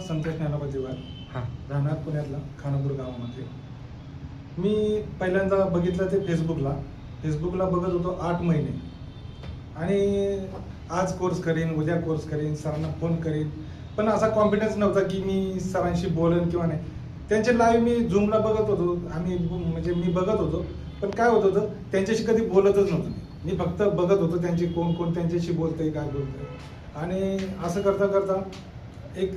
संतोष ज्ञानोबा दिवार, हां राहणार पुण्यातला खानापूर गावामध्ये. मी पहिल्यांदा बघितलं ते फेसबुकला बघत होतो 8 महिने. आणि आज कोर्स करीन, उद्या कोर्स करीन, सरांना फोन करीन, पण असा कॉन्फिडन्स नव्हता की मी सरांशी बोलेन किंवा नाही. त्यांचे लाईव्ह मी झूमला बघत होतो, मी बघत होतो, पण काय होत होतं त्यांच्याशी कधी बोलतच नव्हतं. मी फक्त बघत होतो त्यांची कोण त्यांच्याशी बोलतंय, काय बोलतंय. आणि असं करता करता एक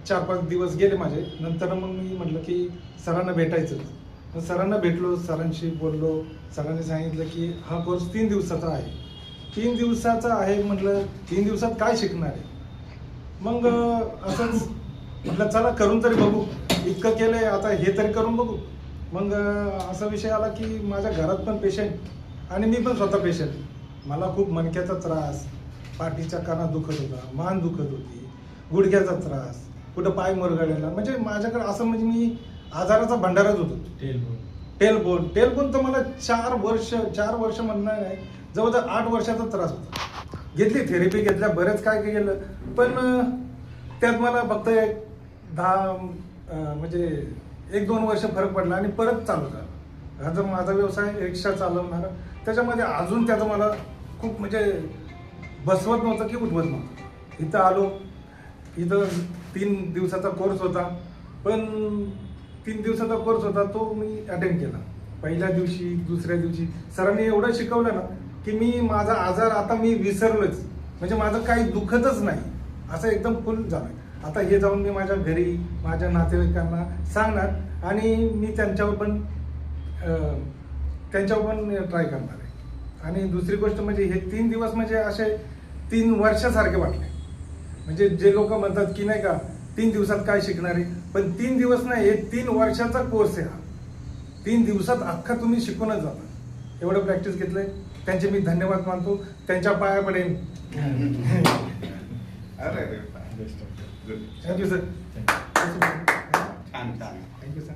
4-5 दिवस गेले माझे. नंतर मग मी म्हटलं की सरांना भेटायचं. मग सरांना भेटलो, सरांशी बोललो. सरांनी सांगितलं की हा कोर्स 3 दिवसाचा आहे. 3 दिवसाचा आहे म्हटलं, 3 दिवसात काय शिकणार आहे. मग असंच म्हटलं चला करून तरी बघू, इतकं केलंय आता हे तरी करून बघू. मग असा विषय आला की माझ्या घरात पण पेशंट आणि मी पण स्वतः पेशंट. मला खूप मणक्याचा त्रास, पाठीच्या कणा दुखत होता, मान दुखत होती, गुडघ्याचा त्रास, कुठं पाय मुरगळलेला. म्हणजे माझ्याकडे असं मी आजाराचा भंडारच होतो. टेलबोन तर मला 4 वर्ष म्हणणार नाही, जवळजवळ 8 वर्षाचा त्रास होता. घेतली थेरपी घेतल्या, बरेच काय केलं, पण त्यात मला फक्त 1-2 वर्ष फरक पडला आणि परत चालू झाला. हा जो माझा व्यवसाय रिक्षा चालवणारा, त्याच्यामध्ये अजून त्याचं मला खूप बसवत नव्हतं की उठवत नव्हतं. इथं आलो, इथं 3 दिवसाचा कोर्स होता, पण 3 दिवसाचा कोर्स होता तो मी अटेंड केला. पहिल्या दिवशी, दुसऱ्या दिवशी सरांनी एवढं शिकवलं ना की मी माझा आजार आता मी विसरलोच. माझं काही दुखतच नाही, असं एकदम फुल झालं. आता हे जाऊन मी माझ्या घरी, माझ्या नातेवाईकांना सांगणार आणि मी त्यांच्यावर पण ट्राय करणार आहे. आणि दुसरी गोष्ट हे 3 दिवस असे 3 वर्षासारखे वाटले. जे लोक म्हणतात की नाही का 3 दिवसात काय शिकणार आहे, पण 3 दिवस नाही, हे 3 वर्षाचा कोर्स आहे हा. 3 दिवसात अख्खा तुम्ही शिकूनच जाता. एवढं प्रॅक्टिस घेतलंय, त्यांचे मी धन्यवाद मानतो, त्यांच्या पाया पडेन. Thank you sir. छान. Thank you sir.